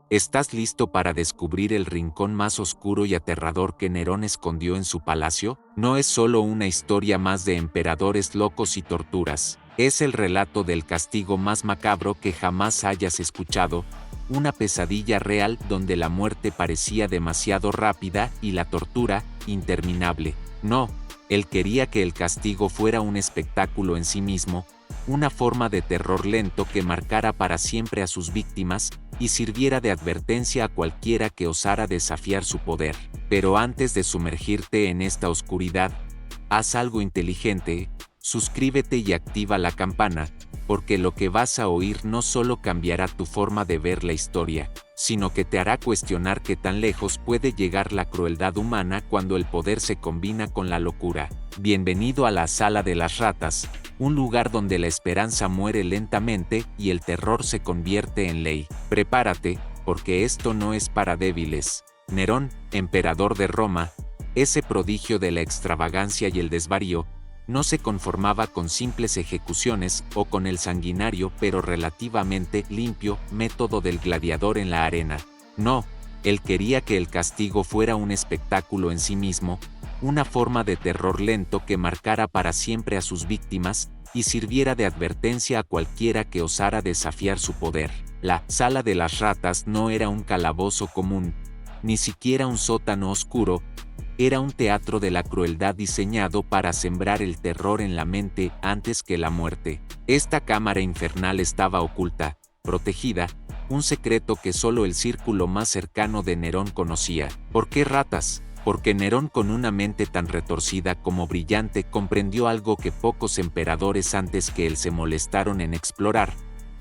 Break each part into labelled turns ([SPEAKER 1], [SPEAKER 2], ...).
[SPEAKER 1] ¿Estás listo para descubrir el rincón más oscuro y aterrador que Nerón escondió en su palacio? No es solo una historia más de emperadores locos y torturas, es el relato del castigo más macabro que jamás hayas escuchado, una pesadilla real donde la muerte parecía demasiado rápida y la tortura, interminable. No, él quería que el castigo fuera un espectáculo en sí mismo, una forma de terror lento que marcara para siempre a sus víctimas, y sirviera de advertencia a cualquiera que osara desafiar su poder. Pero antes de sumergirte en esta oscuridad, haz algo inteligente, suscríbete y activa la campana, porque lo que vas a oír no solo cambiará tu forma de ver la historia, sino que te hará cuestionar qué tan lejos puede llegar la crueldad humana cuando el poder se combina con la locura. Bienvenido a la Sala de las Ratas, un lugar donde la esperanza muere lentamente y el terror se convierte en ley. Prepárate, porque esto no es para débiles. Nerón, emperador de Roma, ese prodigio de la extravagancia y el desvarío, no se conformaba con simples ejecuciones o con el sanguinario pero relativamente limpio método del gladiador en la arena. No, él quería que el castigo fuera un espectáculo en sí mismo, una forma de terror lento que marcara para siempre a sus víctimas y sirviera de advertencia a cualquiera que osara desafiar su poder. La Sala de las Ratas no era un calabozo común, ni siquiera un sótano oscuro, era un teatro de la crueldad diseñado para sembrar el terror en la mente antes que la muerte. Esta cámara infernal estaba oculta, protegida, un secreto que solo el círculo más cercano de Nerón conocía. ¿Por qué ratas? Porque Nerón, con una mente tan retorcida como brillante, comprendió algo que pocos emperadores antes que él se molestaron en explorar.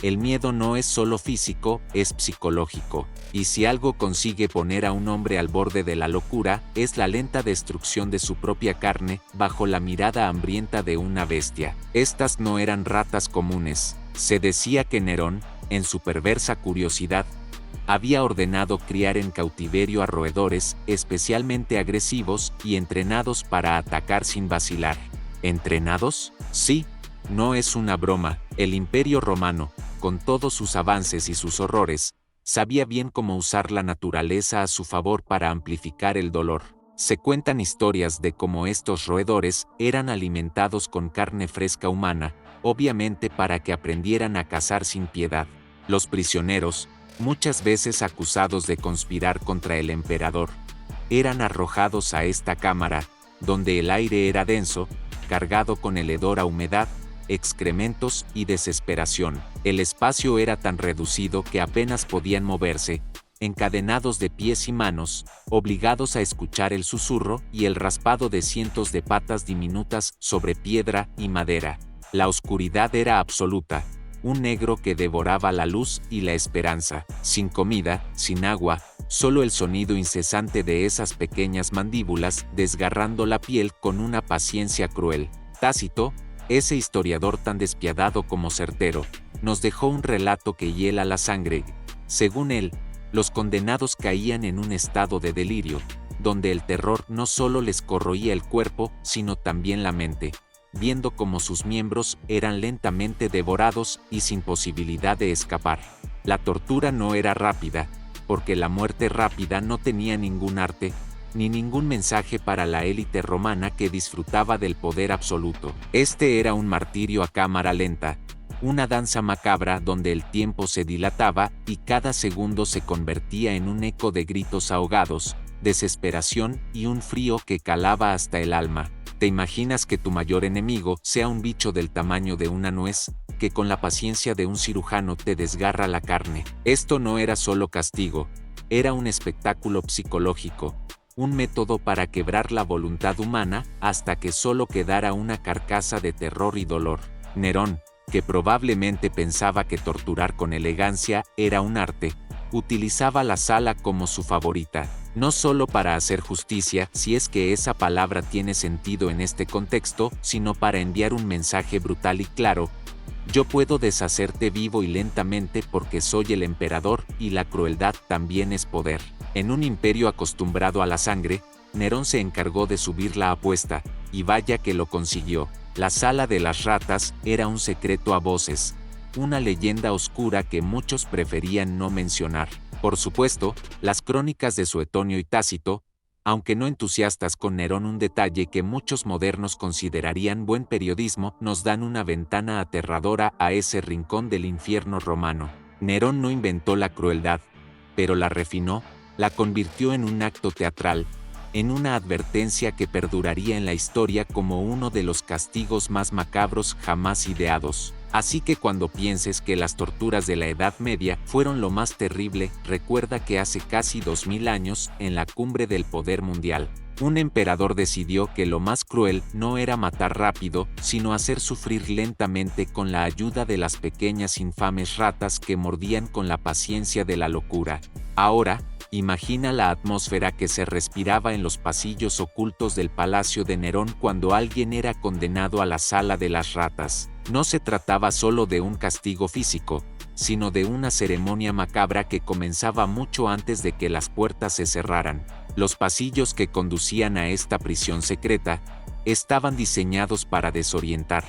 [SPEAKER 1] El miedo no es solo físico, es psicológico, y si algo consigue poner a un hombre al borde de la locura, es la lenta destrucción de su propia carne, bajo la mirada hambrienta de una bestia. Estas no eran ratas comunes. Se decía que Nerón, en su perversa curiosidad, había ordenado criar en cautiverio a roedores, especialmente agresivos y entrenados para atacar sin vacilar. ¿Entrenados? Sí, no es una broma. El Imperio Romano, con todos sus avances y sus horrores, sabía bien cómo usar la naturaleza a su favor para amplificar el dolor. Se cuentan historias de cómo estos roedores eran alimentados con carne fresca humana, obviamente para que aprendieran a cazar sin piedad. Los prisioneros, muchas veces acusados de conspirar contra el emperador, eran arrojados a esta cámara, donde el aire era denso, cargado con el hedor a humedad, excrementos y desesperación. El espacio era tan reducido que apenas podían moverse, encadenados de pies y manos, obligados a escuchar el susurro y el raspado de cientos de patas diminutas sobre piedra y madera. La oscuridad era absoluta, un negro que devoraba la luz y la esperanza, sin comida, sin agua, solo el sonido incesante de esas pequeñas mandíbulas desgarrando la piel con una paciencia cruel. Tácito, ese historiador tan despiadado como certero, nos dejó un relato que hiela la sangre. Según él, los condenados caían en un estado de delirio, donde el terror no solo les corroía el cuerpo, sino también la mente, viendo cómo sus miembros eran lentamente devorados y sin posibilidad de escapar. La tortura no era rápida, porque la muerte rápida no tenía ningún arte, ni ningún mensaje para la élite romana que disfrutaba del poder absoluto. Este era un martirio a cámara lenta, una danza macabra donde el tiempo se dilataba y cada segundo se convertía en un eco de gritos ahogados, desesperación y un frío que calaba hasta el alma. ¿Te imaginas que tu mayor enemigo sea un bicho del tamaño de una nuez, que con la paciencia de un cirujano te desgarra la carne? Esto no era solo castigo, era un espectáculo psicológico, un método para quebrar la voluntad humana hasta que solo quedara una carcasa de terror y dolor. Nerón, que probablemente pensaba que torturar con elegancia era un arte, utilizaba la sala como su favorita, no solo para hacer justicia, si es que esa palabra tiene sentido en este contexto, sino para enviar un mensaje brutal y claro: yo puedo deshacerte vivo y lentamente porque soy el emperador y la crueldad también es poder. En un imperio acostumbrado a la sangre, Nerón se encargó de subir la apuesta, y vaya que lo consiguió. La Sala de las Ratas era un secreto a voces, una leyenda oscura que muchos preferían no mencionar. Por supuesto, las crónicas de Suetonio y Tácito, aunque no entusiastas con Nerón, un detalle que muchos modernos considerarían buen periodismo, nos dan una ventana aterradora a ese rincón del infierno romano. Nerón no inventó la crueldad, pero la refinó, la convirtió en un acto teatral, en una advertencia que perduraría en la historia como uno de los castigos más macabros jamás ideados. Así que cuando pienses que las torturas de la Edad Media fueron lo más terrible, recuerda que hace casi 2000 años, en la cumbre del poder mundial, un emperador decidió que lo más cruel no era matar rápido, sino hacer sufrir lentamente con la ayuda de las pequeñas infames ratas que mordían con la paciencia de la locura. Ahora, imagina la atmósfera que se respiraba en los pasillos ocultos del palacio de Nerón cuando alguien era condenado a la sala de las ratas. No se trataba solo de un castigo físico, sino de una ceremonia macabra que comenzaba mucho antes de que las puertas se cerraran. Los pasillos que conducían a esta prisión secreta estaban diseñados para desorientar,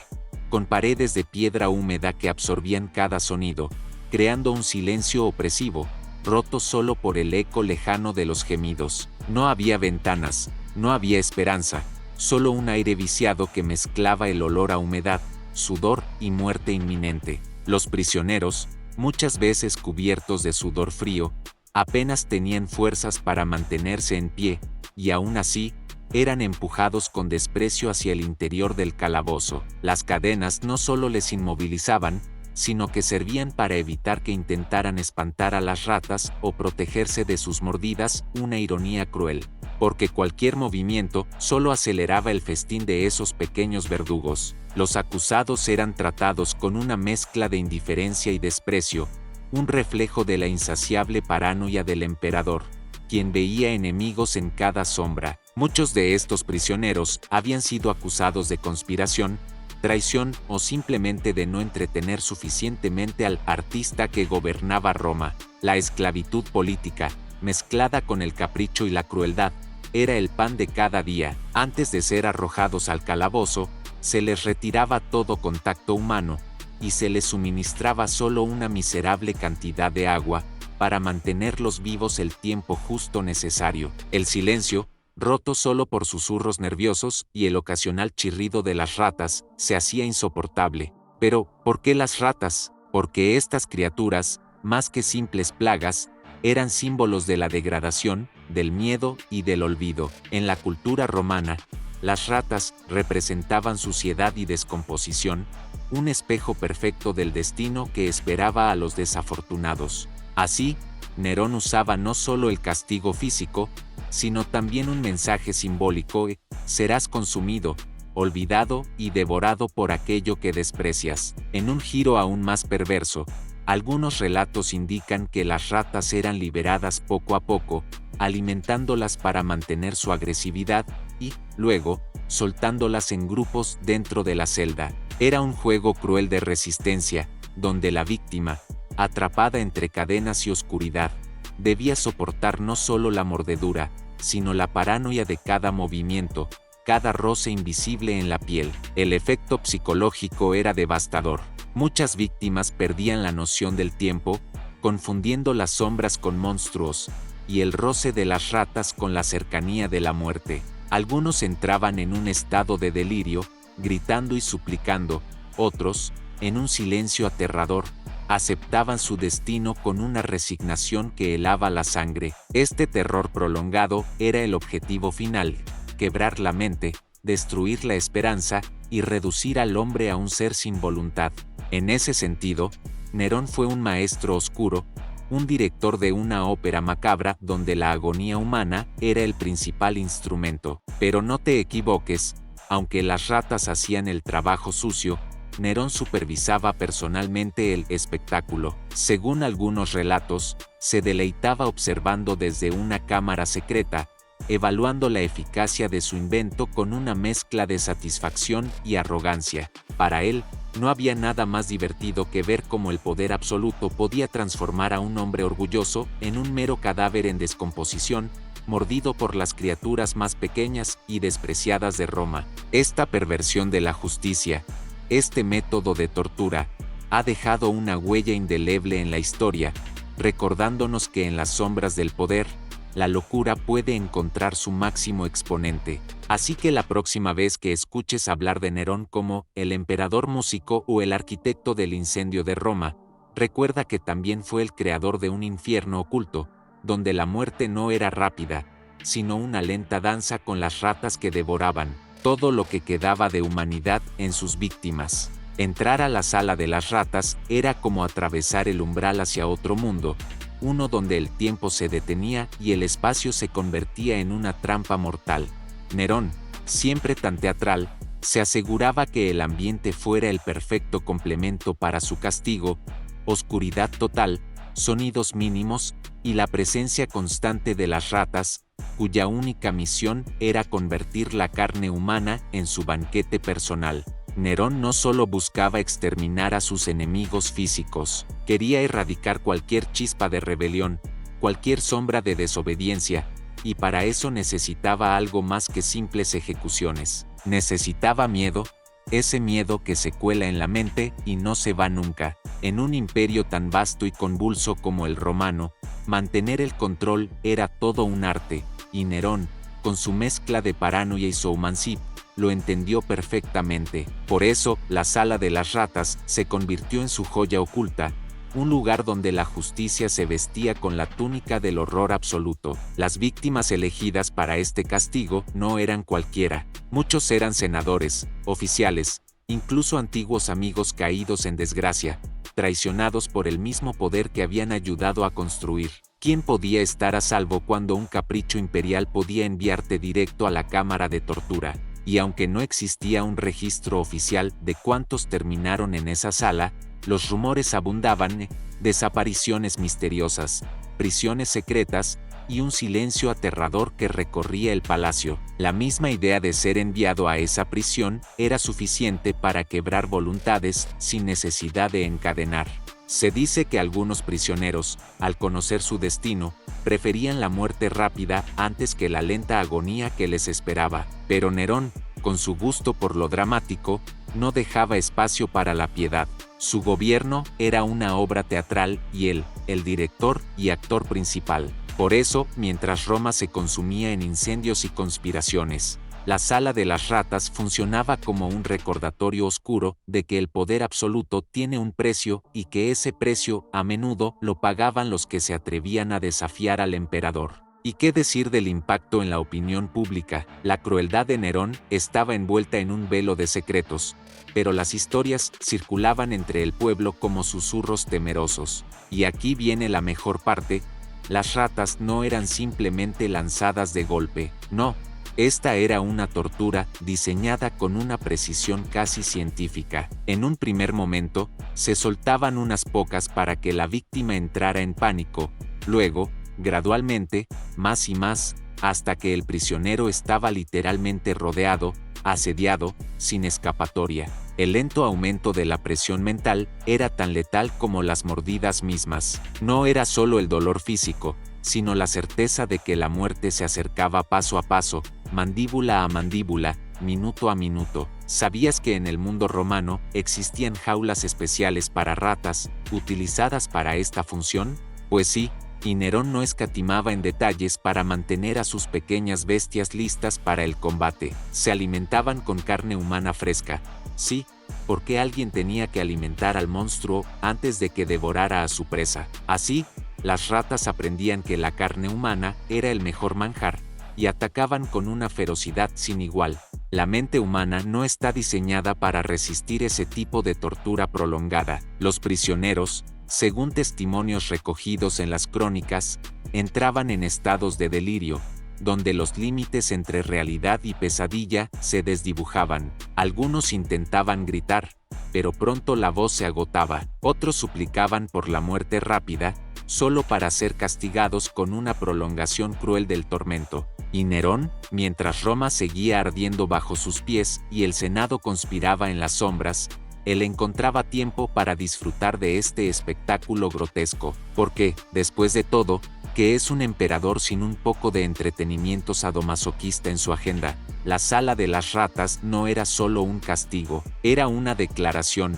[SPEAKER 1] con paredes de piedra húmeda que absorbían cada sonido, creando un silencio opresivo, roto solo por el eco lejano de los gemidos. No había ventanas, no había esperanza, solo un aire viciado que mezclaba el olor a humedad, sudor y muerte inminente. Los prisioneros, muchas veces cubiertos de sudor frío, apenas tenían fuerzas para mantenerse en pie, y aún así, eran empujados con desprecio hacia el interior del calabozo. Las cadenas no solo les inmovilizaban, sino que servían para evitar que intentaran espantar a las ratas o protegerse de sus mordidas, una ironía cruel, porque cualquier movimiento solo aceleraba el festín de esos pequeños verdugos. Los acusados eran tratados con una mezcla de indiferencia y desprecio, un reflejo de la insaciable paranoia del emperador, quien veía enemigos en cada sombra. Muchos de estos prisioneros habían sido acusados de conspiración, traición o simplemente de no entretener suficientemente al artista que gobernaba Roma. La esclavitud política, mezclada con el capricho y la crueldad, era el pan de cada día. Antes de ser arrojados al calabozo, se les retiraba todo contacto humano, y se les suministraba solo una miserable cantidad de agua, para mantenerlos vivos el tiempo justo necesario. El silencio, roto solo por susurros nerviosos y el ocasional chirrido de las ratas, se hacía insoportable. Pero, ¿por qué las ratas? Porque estas criaturas, más que simples plagas, eran símbolos de la degradación, del miedo y del olvido. En la cultura romana, las ratas representaban suciedad y descomposición, un espejo perfecto del destino que esperaba a los desafortunados. Así, Nerón usaba no solo el castigo físico, sino también un mensaje simbólico: serás consumido, olvidado y devorado por aquello que desprecias. En un giro aún más perverso, algunos relatos indican que las ratas eran liberadas poco a poco, alimentándolas para mantener su agresividad, y, luego, soltándolas en grupos dentro de la celda. Era un juego cruel de resistencia, donde la víctima, atrapada entre cadenas y oscuridad, debía soportar no solo la mordedura, sino la paranoia de cada movimiento, cada roce invisible en la piel. El efecto psicológico era devastador. Muchas víctimas perdían la noción del tiempo, confundiendo las sombras con monstruos, y el roce de las ratas con la cercanía de la muerte. Algunos entraban en un estado de delirio, gritando y suplicando; otros, en un silencio aterrador, aceptaban su destino con una resignación que helaba la sangre. Este terror prolongado era el objetivo final: quebrar la mente, destruir la esperanza y reducir al hombre a un ser sin voluntad. En ese sentido, Nerón fue un maestro oscuro, un director de una ópera macabra donde la agonía humana era el principal instrumento. Pero no te equivoques, aunque las ratas hacían el trabajo sucio, Nerón supervisaba personalmente el espectáculo. Según algunos relatos, se deleitaba observando desde una cámara secreta, evaluando la eficacia de su invento con una mezcla de satisfacción y arrogancia. Para él, no había nada más divertido que ver cómo el poder absoluto podía transformar a un hombre orgulloso en un mero cadáver en descomposición, mordido por las criaturas más pequeñas y despreciadas de Roma. Esta perversión de la justicia, este método de tortura, ha dejado una huella indeleble en la historia, recordándonos que en las sombras del poder, la locura puede encontrar su máximo exponente. Así que la próxima vez que escuches hablar de Nerón como el emperador músico o el arquitecto del incendio de Roma, recuerda que también fue el creador de un infierno oculto, donde la muerte no era rápida, sino una lenta danza con las ratas que devoraban todo lo que quedaba de humanidad en sus víctimas. Entrar a la sala de las ratas era como atravesar el umbral hacia otro mundo, uno donde el tiempo se detenía y el espacio se convertía en una trampa mortal. Nerón, siempre tan teatral, se aseguraba que el ambiente fuera el perfecto complemento para su castigo: oscuridad total, sonidos mínimos, y la presencia constante de las ratas, cuya única misión era convertir la carne humana en su banquete personal. Nerón no solo buscaba exterminar a sus enemigos físicos, quería erradicar cualquier chispa de rebelión, cualquier sombra de desobediencia, y para eso necesitaba algo más que simples ejecuciones. Necesitaba miedo, ese miedo que se cuela en la mente y no se va nunca. En un imperio tan vasto y convulso como el romano, mantener el control era todo un arte, y Nerón, con su mezcla de paranoia y showmanship, lo entendió perfectamente. Por eso, la sala de las ratas se convirtió en su joya oculta, un lugar donde la justicia se vestía con la túnica del horror absoluto. Las víctimas elegidas para este castigo no eran cualquiera. Muchos eran senadores, oficiales, incluso antiguos amigos caídos en desgracia, traicionados por el mismo poder que habían ayudado a construir. ¿Quién podía estar a salvo cuando un capricho imperial podía enviarte directo a la cámara de tortura? Y aunque no existía un registro oficial de cuántos terminaron en esa sala, los rumores abundaban: desapariciones misteriosas, prisiones secretas, y un silencio aterrador que recorría el palacio. La misma idea de ser enviado a esa prisión era suficiente para quebrar voluntades sin necesidad de encadenar. Se dice que algunos prisioneros, al conocer su destino, preferían la muerte rápida antes que la lenta agonía que les esperaba. Pero Nerón, con su gusto por lo dramático, no dejaba espacio para la piedad. Su gobierno era una obra teatral y él, el director y actor principal. Por eso, mientras Roma se consumía en incendios y conspiraciones, la sala de las ratas funcionaba como un recordatorio oscuro de que el poder absoluto tiene un precio y que ese precio, a menudo, lo pagaban los que se atrevían a desafiar al emperador. ¿Y qué decir del impacto en la opinión pública? La crueldad de Nerón estaba envuelta en un velo de secretos, pero las historias circulaban entre el pueblo como susurros temerosos. Y aquí viene la mejor parte: las ratas no eran simplemente lanzadas de golpe, no. Esta era una tortura diseñada con una precisión casi científica. En un primer momento, se soltaban unas pocas para que la víctima entrara en pánico, luego, gradualmente, más y más, hasta que el prisionero estaba literalmente rodeado, asediado, sin escapatoria. El lento aumento de la presión mental era tan letal como las mordidas mismas. No era solo el dolor físico, sino la certeza de que la muerte se acercaba paso a paso, mandíbula a mandíbula, minuto a minuto. ¿Sabías que en el mundo romano existían jaulas especiales para ratas, utilizadas para esta función? Pues sí, y Nerón no escatimaba en detalles para mantener a sus pequeñas bestias listas para el combate. Se alimentaban con carne humana fresca. Sí, porque alguien tenía que alimentar al monstruo antes de que devorara a su presa. Así, las ratas aprendían que la carne humana era el mejor manjar, y atacaban con una ferocidad sin igual. La mente humana no está diseñada para resistir ese tipo de tortura prolongada. Los prisioneros, según testimonios recogidos en las crónicas, entraban en estados de delirio, donde los límites entre realidad y pesadilla se desdibujaban. Algunos intentaban gritar, pero pronto la voz se agotaba. Otros suplicaban por la muerte rápida, solo para ser castigados con una prolongación cruel del tormento. Y Nerón, mientras Roma seguía ardiendo bajo sus pies y el Senado conspiraba en las sombras, él encontraba tiempo para disfrutar de este espectáculo grotesco, porque, después de todo, ¿qué es un emperador sin un poco de entretenimiento sadomasoquista en su agenda? La sala de las ratas no era solo un castigo, era una declaración,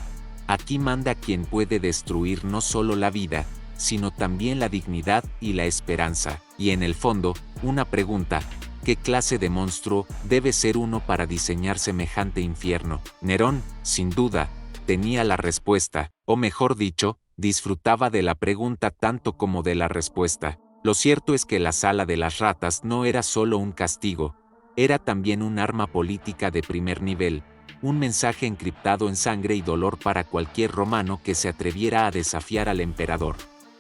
[SPEAKER 1] Aquí manda quien puede destruir no solo la vida, sino también la dignidad y la esperanza. Y en el fondo, una pregunta: ¿qué clase de monstruo debe ser uno para diseñar semejante infierno? Nerón, sin duda, tenía la respuesta, o mejor dicho, disfrutaba de la pregunta tanto como de la respuesta. Lo cierto es que la sala de las ratas no era solo un castigo, era también un arma política de primer nivel, un mensaje encriptado en sangre y dolor para cualquier romano que se atreviera a desafiar al emperador.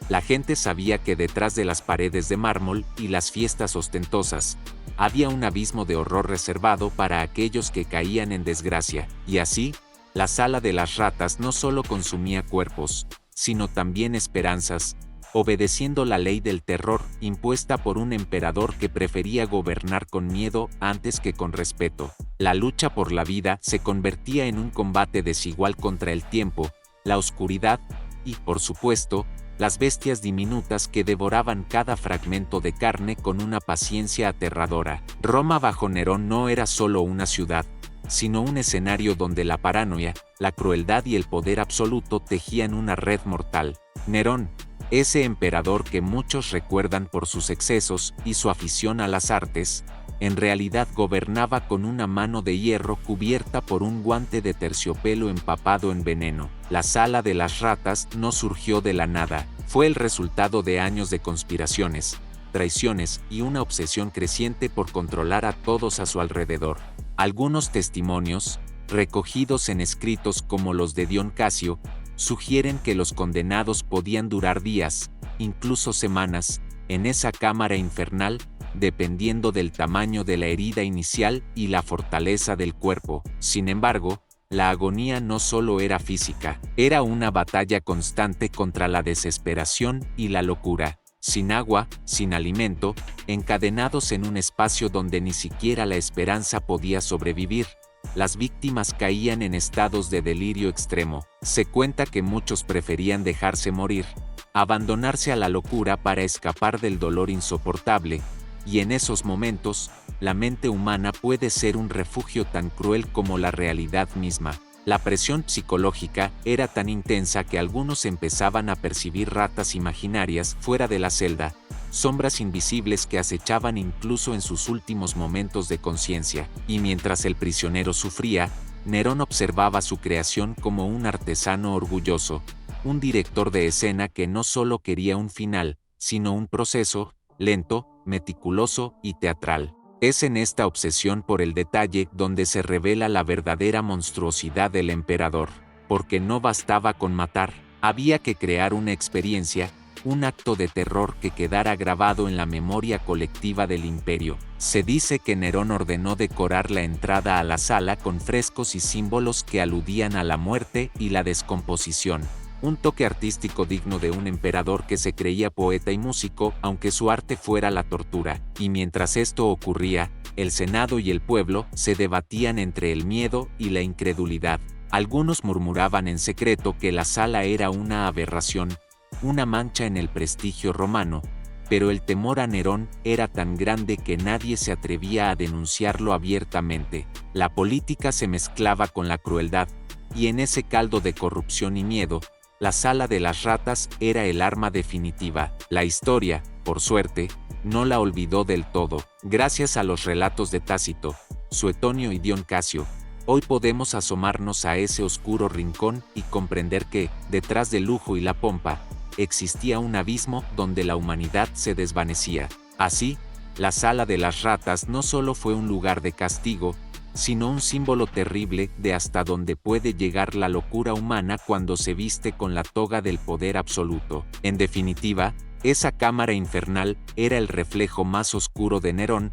[SPEAKER 1] La gente sabía que detrás de las paredes de mármol y las fiestas ostentosas, había un abismo de horror reservado para aquellos que caían en desgracia, y así, la sala de las ratas no solo consumía cuerpos, sino también esperanzas, obedeciendo la ley del terror impuesta por un emperador que prefería gobernar con miedo antes que con respeto. La lucha por la vida se convertía en un combate desigual contra el tiempo, la oscuridad y, por supuesto, las bestias diminutas que devoraban cada fragmento de carne con una paciencia aterradora. Roma bajo Nerón no era solo una ciudad, sino un escenario donde la paranoia, la crueldad y el poder absoluto tejían una red mortal. Nerón, ese emperador que muchos recuerdan por sus excesos y su afición a las artes, en realidad gobernaba con una mano de hierro cubierta por un guante de terciopelo empapado en veneno. La sala de las ratas no surgió de la nada, fue el resultado de años de conspiraciones, traiciones y una obsesión creciente por controlar a todos a su alrededor. Algunos testimonios, recogidos en escritos como los de Dion Casio, sugieren que los condenados podían durar días, incluso semanas, en esa cámara infernal, dependiendo del tamaño de la herida inicial y la fortaleza del cuerpo. Sin embargo, la agonía no solo era física, era una batalla constante contra la desesperación y la locura. Sin agua, sin alimento, encadenados en un espacio donde ni siquiera la esperanza podía sobrevivir, las víctimas caían en estados de delirio extremo. Se cuenta que muchos preferían dejarse morir, abandonarse a la locura para escapar del dolor insoportable, y en esos momentos, la mente humana puede ser un refugio tan cruel como la realidad misma. La presión psicológica era tan intensa que algunos empezaban a percibir ratas imaginarias fuera de la celda, sombras invisibles que acechaban incluso en sus últimos momentos de conciencia. Y mientras el prisionero sufría, Nerón observaba su creación como un artesano orgulloso, un director de escena que no solo quería un final, sino un proceso, lento, meticuloso y teatral. Es en esta obsesión por el detalle donde se revela la verdadera monstruosidad del emperador, porque no bastaba con matar, había que crear una experiencia, un acto de terror que quedara grabado en la memoria colectiva del imperio. Se dice que Nerón ordenó decorar la entrada a la sala con frescos y símbolos que aludían a la muerte y la descomposición. Un toque artístico digno de un emperador que se creía poeta y músico, aunque su arte fuera la tortura. Y mientras esto ocurría, el Senado y el pueblo se debatían entre el miedo y la incredulidad. Algunos murmuraban en secreto que la sala era una aberración, una mancha en el prestigio romano, pero el temor a Nerón era tan grande que nadie se atrevía a denunciarlo abiertamente. La política se mezclaba con la crueldad, y en ese caldo de corrupción y miedo, la sala de las ratas era el arma definitiva. La historia, por suerte, no la olvidó del todo. Gracias a los relatos de Tácito, Suetonio y Dion Casio, hoy podemos asomarnos a ese oscuro rincón y comprender que, detrás del lujo y la pompa, existía un abismo donde la humanidad se desvanecía. Así, la sala de las ratas no solo fue un lugar de castigo, sino un símbolo terrible de hasta dónde puede llegar la locura humana cuando se viste con la toga del poder absoluto. En definitiva, esa cámara infernal era el reflejo más oscuro de Nerón,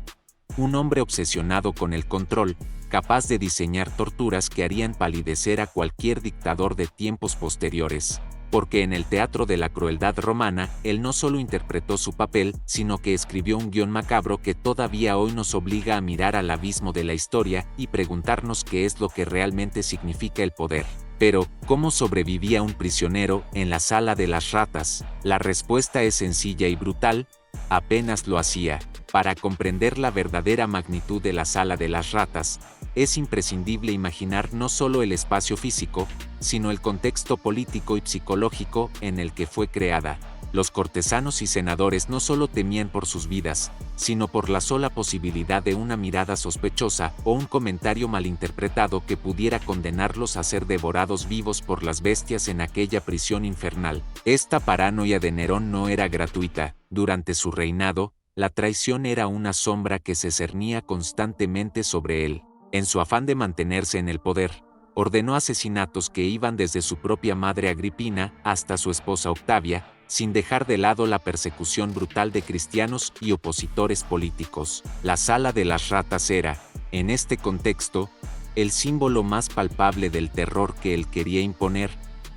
[SPEAKER 1] un hombre obsesionado con el control, capaz de diseñar torturas que harían palidecer a cualquier dictador de tiempos posteriores. Porque en el teatro de la crueldad romana, él no solo interpretó su papel, sino que escribió un guión macabro que todavía hoy nos obliga a mirar al abismo de la historia y preguntarnos qué es lo que realmente significa el poder. Pero, ¿cómo sobrevivía un prisionero en la sala de las ratas? La respuesta es sencilla y brutal: apenas lo hacía. Para comprender la verdadera magnitud de la sala de las ratas, es imprescindible imaginar no solo el espacio físico, sino el contexto político y psicológico en el que fue creada. Los cortesanos y senadores no solo temían por sus vidas, sino por la sola posibilidad de una mirada sospechosa o un comentario malinterpretado que pudiera condenarlos a ser devorados vivos por las bestias en aquella prisión infernal. Esta paranoia de Nerón no era gratuita. Durante su reinado, la traición era una sombra que se cernía constantemente sobre él. En su afán de mantenerse en el poder, ordenó asesinatos que iban desde su propia madre Agripina hasta su esposa Octavia, sin dejar de lado la persecución brutal de cristianos y opositores políticos. La sala de las ratas era, en este contexto, el símbolo más palpable del terror que él quería imponer,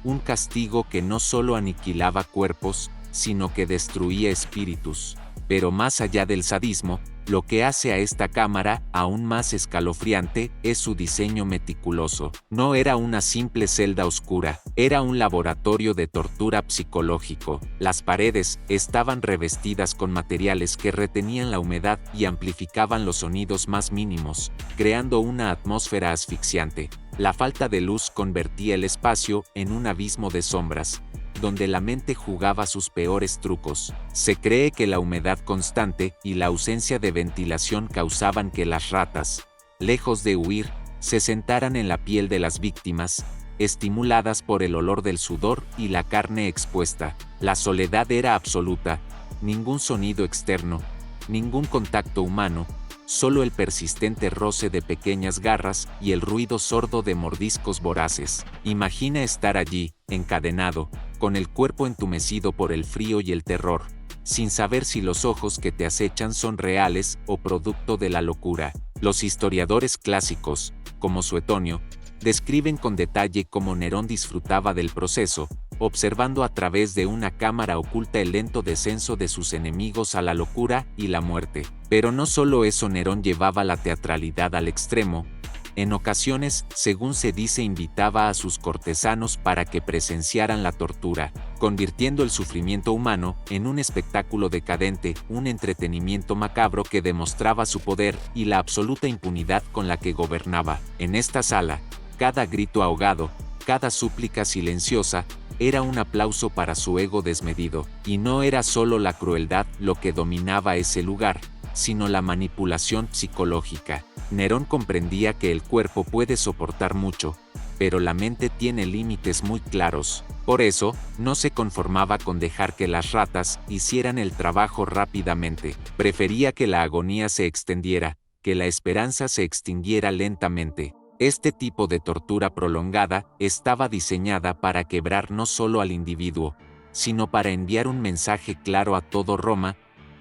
[SPEAKER 1] un castigo que no solo aniquilaba cuerpos, sino que destruía espíritus. Pero más allá del sadismo, lo que hace a esta cámara aún más escalofriante es su diseño meticuloso. No era una simple celda oscura, era un laboratorio de tortura psicológico. Las paredes estaban revestidas con materiales que retenían la humedad y amplificaban los sonidos más mínimos, creando una atmósfera asfixiante. La falta de luz convertía el espacio en un abismo de sombras, donde la mente jugaba sus peores trucos. Se cree que la humedad constante y la ausencia de ventilación causaban que las ratas, lejos de huir, se sentaran en la piel de las víctimas, estimuladas por el olor del sudor y la carne expuesta. La soledad era absoluta, ningún sonido externo, ningún contacto humano, solo el persistente roce de pequeñas garras y el ruido sordo de mordiscos voraces. Imagina estar allí, encadenado, con el cuerpo entumecido por el frío y el terror, sin saber si los ojos que te acechan son reales o producto de la locura. Los historiadores clásicos, como Suetonio, describen con detalle cómo Nerón disfrutaba del proceso, observando a través de una cámara oculta el lento descenso de sus enemigos a la locura y la muerte. Pero no solo eso, Nerón llevaba la teatralidad al extremo. En ocasiones, según se dice, invitaba a sus cortesanos para que presenciaran la tortura, convirtiendo el sufrimiento humano en un espectáculo decadente, un entretenimiento macabro que demostraba su poder y la absoluta impunidad con la que gobernaba. En esta sala, cada grito ahogado, cada súplica silenciosa, era un aplauso para su ego desmedido, y no era solo la crueldad lo que dominaba ese lugar, sino la manipulación psicológica. Nerón comprendía que el cuerpo puede soportar mucho, pero la mente tiene límites muy claros. Por eso, no se conformaba con dejar que las ratas hicieran el trabajo rápidamente. Prefería que la agonía se extendiera, que la esperanza se extinguiera lentamente. Este tipo de tortura prolongada estaba diseñada para quebrar no solo al individuo, sino para enviar un mensaje claro a todo Roma.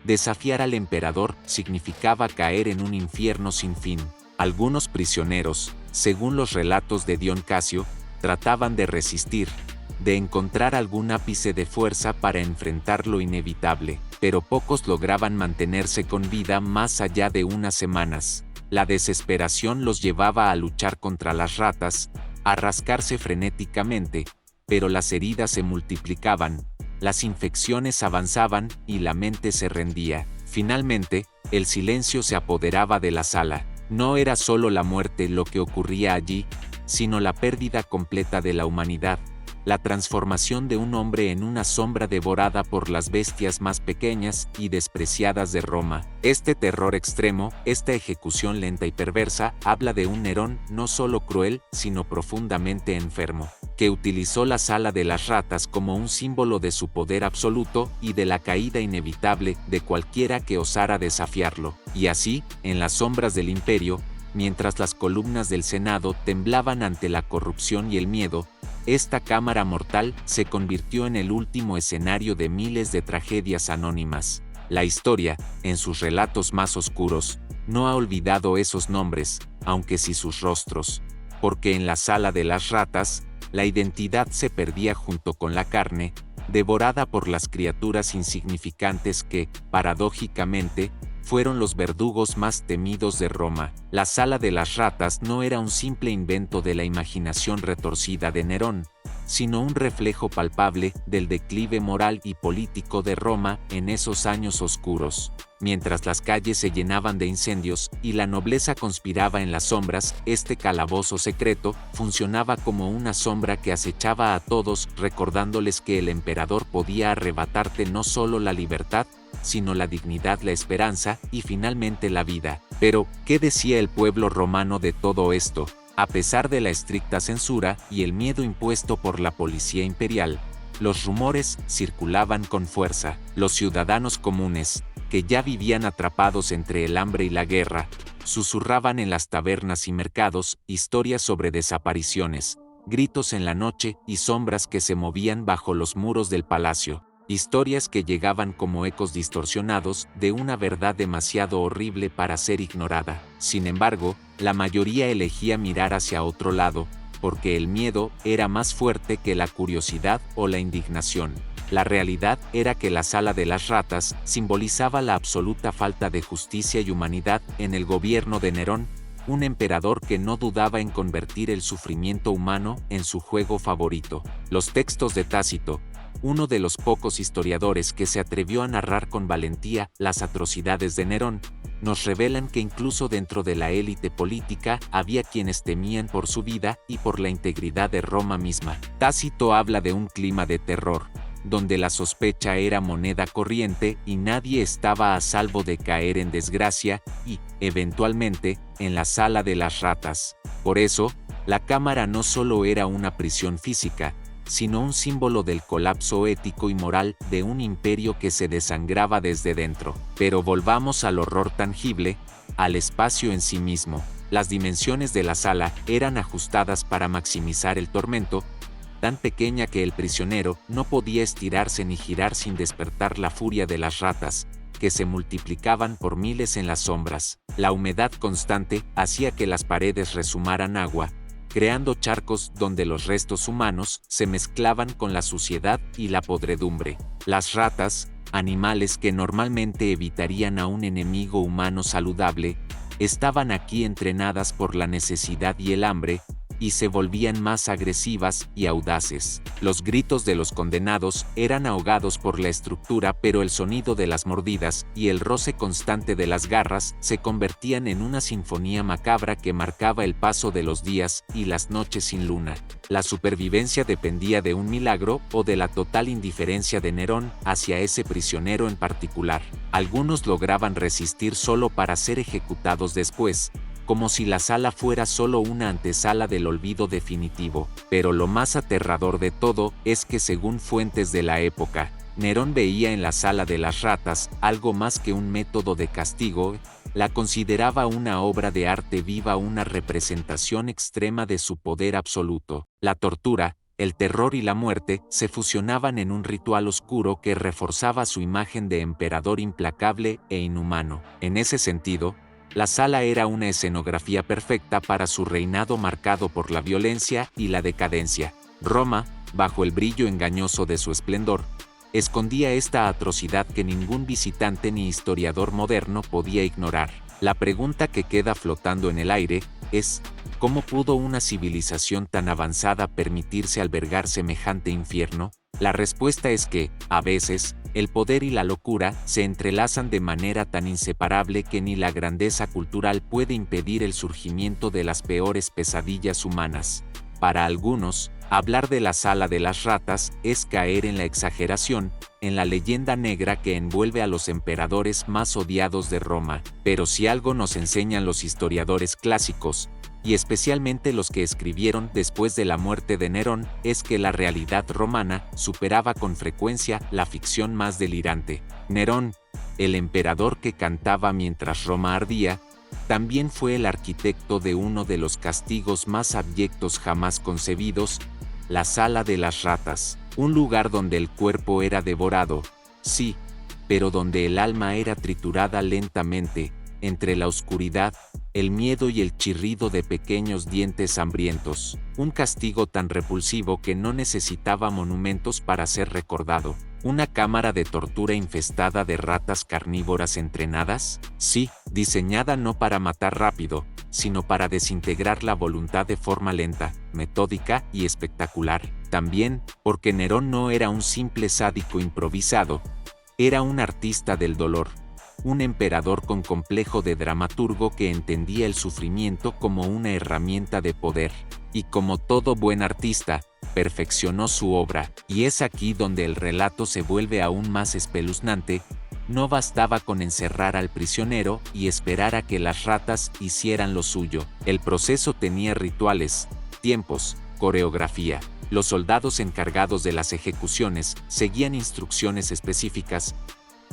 [SPEAKER 1] Desafiar al emperador significaba caer en un infierno sin fin. Algunos prisioneros, según los relatos de Dion Casio, trataban de resistir, de encontrar algún ápice de fuerza para enfrentar lo inevitable, pero pocos lograban mantenerse con vida más allá de unas semanas. La desesperación los llevaba a luchar contra las ratas, a rascarse frenéticamente, pero las heridas se multiplicaban, las infecciones avanzaban y la mente se rendía. Finalmente, el silencio se apoderaba de la sala. No era solo la muerte lo que ocurría allí, sino la pérdida completa de la humanidad, la transformación de un hombre en una sombra devorada por las bestias más pequeñas y despreciadas de Roma. Este terror extremo, esta ejecución lenta y perversa, habla de un Nerón no solo cruel, sino profundamente enfermo, que utilizó la sala de las ratas como un símbolo de su poder absoluto y de la caída inevitable de cualquiera que osara desafiarlo. Y así, en las sombras del imperio, mientras las columnas del Senado temblaban ante la corrupción y el miedo, esta cámara mortal se convirtió en el último escenario de miles de tragedias anónimas. La historia, en sus relatos más oscuros, no ha olvidado esos nombres, aunque sí sus rostros, porque en la sala de las ratas, la identidad se perdía junto con la carne, devorada por las criaturas insignificantes que, paradójicamente, fueron los verdugos más temidos de Roma. La sala de las ratas no era un simple invento de la imaginación retorcida de Nerón, sino un reflejo palpable del declive moral y político de Roma en esos años oscuros. Mientras las calles se llenaban de incendios y la nobleza conspiraba en las sombras, este calabozo secreto funcionaba como una sombra que acechaba a todos, recordándoles que el emperador podía arrebatarte no solo la libertad, sino la dignidad, la esperanza y finalmente la vida. Pero, ¿qué decía el pueblo romano de todo esto? A pesar de la estricta censura y el miedo impuesto por la policía imperial, los rumores circulaban con fuerza. Los ciudadanos comunes, que ya vivían atrapados entre el hambre y la guerra, susurraban en las tabernas y mercados historias sobre desapariciones, gritos en la noche y sombras que se movían bajo los muros del palacio. Historias que llegaban como ecos distorsionados de una verdad demasiado horrible para ser ignorada. Sin embargo, la mayoría elegía mirar hacia otro lado, porque el miedo era más fuerte que la curiosidad o la indignación. La realidad era que la Sala de las Ratas simbolizaba la absoluta falta de justicia y humanidad en el gobierno de Nerón, un emperador que no dudaba en convertir el sufrimiento humano en su juego favorito. Los textos de Tácito, uno de los pocos historiadores que se atrevió a narrar con valentía las atrocidades de Nerón, nos revelan que incluso dentro de la élite política había quienes temían por su vida y por la integridad de Roma misma. Tácito habla de un clima de terror, donde la sospecha era moneda corriente y nadie estaba a salvo de caer en desgracia y, eventualmente, en la Sala de las Ratas. Por eso, la cámara no solo era una prisión física, sino un símbolo del colapso ético y moral de un imperio que se desangraba desde dentro. Pero volvamos al horror tangible, al espacio en sí mismo. Las dimensiones de la sala eran ajustadas para maximizar el tormento, tan pequeña que el prisionero no podía estirarse ni girar sin despertar la furia de las ratas, que se multiplicaban por miles en las sombras. La humedad constante hacía que las paredes rezumaran agua, creando charcos donde los restos humanos se mezclaban con la suciedad y la podredumbre. Las ratas, animales que normalmente evitarían a un enemigo humano saludable, estaban aquí entrenadas por la necesidad y el hambre, y se volvían más agresivas y audaces. Los gritos de los condenados eran ahogados por la estructura, pero el sonido de las mordidas y el roce constante de las garras se convertían en una sinfonía macabra que marcaba el paso de los días y las noches sin luna. La supervivencia dependía de un milagro o de la total indiferencia de Nerón hacia ese prisionero en particular. Algunos lograban resistir solo para ser ejecutados después, como si la sala fuera solo una antesala del olvido definitivo. Pero lo más aterrador de todo es que, según fuentes de la época, Nerón veía en la Sala de las Ratas algo más que un método de castigo, la consideraba una obra de arte viva, una representación extrema de su poder absoluto. La tortura, el terror y la muerte se fusionaban en un ritual oscuro que reforzaba su imagen de emperador implacable e inhumano. En ese sentido, la sala era una escenografía perfecta para su reinado marcado por la violencia y la decadencia. Roma, bajo el brillo engañoso de su esplendor, escondía esta atrocidad que ningún visitante ni historiador moderno podía ignorar. La pregunta que queda flotando en el aire es: ¿cómo pudo una civilización tan avanzada permitirse albergar semejante infierno? La respuesta es que, a veces, el poder y la locura se entrelazan de manera tan inseparable que ni la grandeza cultural puede impedir el surgimiento de las peores pesadillas humanas. Para algunos, hablar de la Sala de las Ratas es caer en la exageración, en la leyenda negra que envuelve a los emperadores más odiados de Roma. Pero si algo nos enseñan los historiadores clásicos, y especialmente los que escribieron después de la muerte de Nerón, es que la realidad romana superaba con frecuencia la ficción más delirante. Nerón, el emperador que cantaba mientras Roma ardía, también fue el arquitecto de uno de los castigos más abyectos jamás concebidos, la Sala de las Ratas, un lugar donde el cuerpo era devorado, sí, pero donde el alma era triturada lentamente, entre la oscuridad, el miedo y el chirrido de pequeños dientes hambrientos. Un castigo tan repulsivo que no necesitaba monumentos para ser recordado. ¿Una cámara de tortura infestada de ratas carnívoras entrenadas? Sí, diseñada no para matar rápido, sino para desintegrar la voluntad de forma lenta, metódica y espectacular. También, porque Nerón no era un simple sádico improvisado, era un artista del dolor. un emperador con complejo de dramaturgo que entendía el sufrimiento como una herramienta de poder. Y como todo buen artista, perfeccionó su obra, y es aquí donde el relato se vuelve aún más espeluznante. No bastaba con encerrar al prisionero y esperar a que las ratas hicieran lo suyo. El proceso tenía rituales, tiempos, coreografía. Los soldados encargados de las ejecuciones seguían instrucciones específicas: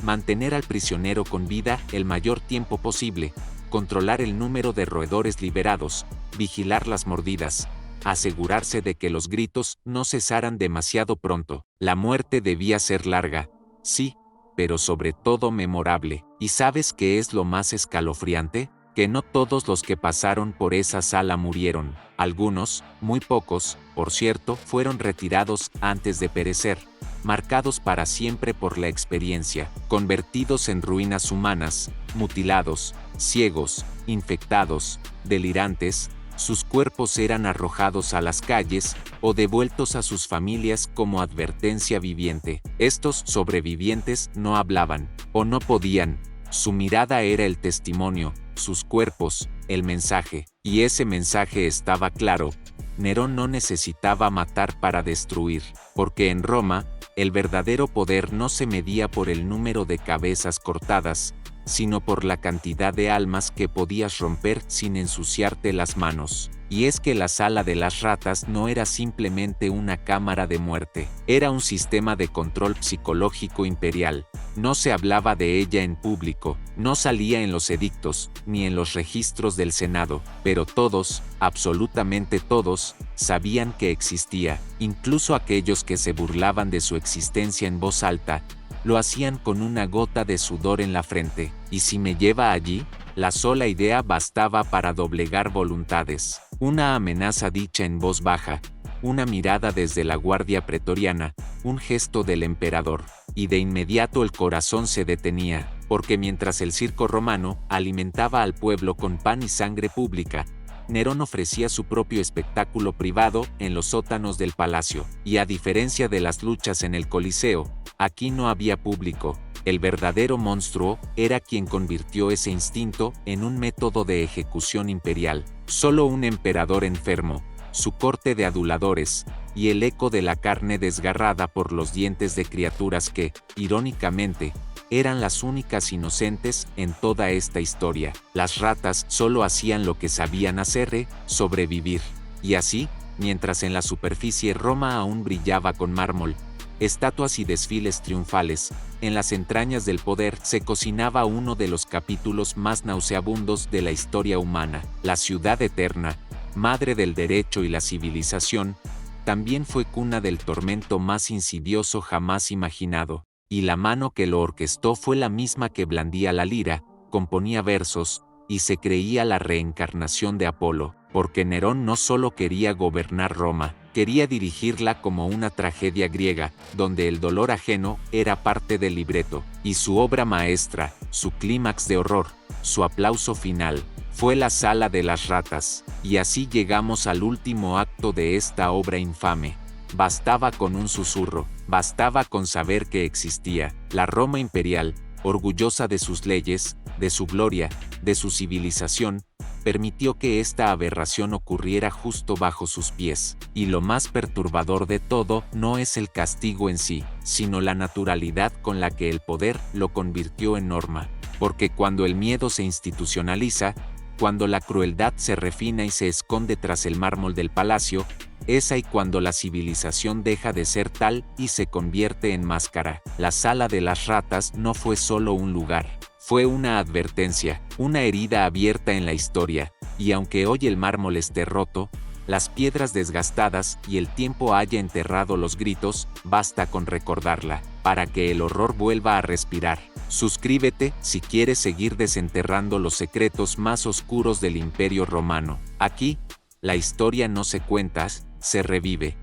[SPEAKER 1] mantener al prisionero con vida el mayor tiempo posible, controlar el número de roedores liberados, vigilar las mordidas, asegurarse de que los gritos no cesaran demasiado pronto. La muerte debía ser larga, sí, pero sobre todo memorable. ¿Y sabes qué es lo más escalofriante? Que no todos los que pasaron por esa sala murieron. Algunos, muy pocos, por cierto, fueron retirados antes de perecer, marcados para siempre por la experiencia, convertidos en ruinas humanas, mutilados, ciegos, infectados, delirantes. Sus cuerpos eran arrojados a las calles o devueltos a sus familias como advertencia viviente. Estos sobrevivientes no hablaban, o no podían. Su mirada era el testimonio, sus cuerpos, el mensaje. Y ese mensaje estaba claro: Nerón no necesitaba matar para destruir, porque en Roma, el verdadero poder no se medía por el número de cabezas cortadas, sino por la cantidad de almas que podías romper sin ensuciarte las manos. Y es que la sala de las ratas no era simplemente una cámara de muerte, era un sistema de control psicológico imperial. No se hablaba de ella en público, no salía en los edictos, ni en los registros del Senado, pero todos, absolutamente todos, sabían que existía. Incluso aquellos que se burlaban de su existencia en voz alta, lo hacían con una gota de sudor en la frente. ¿Y si me lleva allí? La sola idea bastaba para doblegar voluntades. Una amenaza dicha en voz baja, una mirada desde la guardia pretoriana, un gesto del emperador, y de inmediato el corazón se detenía, porque mientras el circo romano alimentaba al pueblo con pan y sangre pública, Nerón ofrecía su propio espectáculo privado en los sótanos del palacio. Y a diferencia de las luchas en el Coliseo, aquí no había público. El verdadero monstruo era quien convirtió ese instinto en un método de ejecución imperial. Solo un emperador enfermo, su corte de aduladores, y el eco de la carne desgarrada por los dientes de criaturas que, irónicamente, eran las únicas inocentes en toda esta historia. Las ratas solo hacían lo que sabían hacer: sobrevivir. Y así, mientras en la superficie Roma aún brillaba con mármol, estatuas y desfiles triunfales, en las entrañas del poder se cocinaba uno de los capítulos más nauseabundos de la historia humana. La ciudad eterna, madre del derecho y la civilización, también fue cuna del tormento más insidioso jamás imaginado. Y la mano que lo orquestó fue la misma que blandía la lira, componía versos, y se creía la reencarnación de Apolo, porque Nerón no solo quería gobernar Roma, quería dirigirla como una tragedia griega, donde el dolor ajeno era parte del libreto, y su obra maestra, su clímax de horror, su aplauso final, fue la sala de las ratas. Y así llegamos al último acto de esta obra infame. Bastaba con un susurro, bastaba con saber que existía. La Roma imperial, orgullosa de sus leyes, de su gloria, de su civilización, permitió que esta aberración ocurriera justo bajo sus pies. Y lo más perturbador de todo no es el castigo en sí, sino la naturalidad con la que el poder lo convirtió en norma. Porque cuando el miedo se institucionaliza, cuando la crueldad se refina y se esconde tras el mármol del palacio, es ahí cuando la civilización deja de ser tal y se convierte en máscara. La sala de las ratas no fue solo un lugar, fue una advertencia, una herida abierta en la historia, y aunque hoy el mármol esté roto, las piedras desgastadas y el tiempo haya enterrado los gritos, basta con recordarla, para que el horror vuelva a respirar. Suscríbete si quieres seguir desenterrando los secretos más oscuros del Imperio Romano. Aquí, la historia no se cuenta, se revive.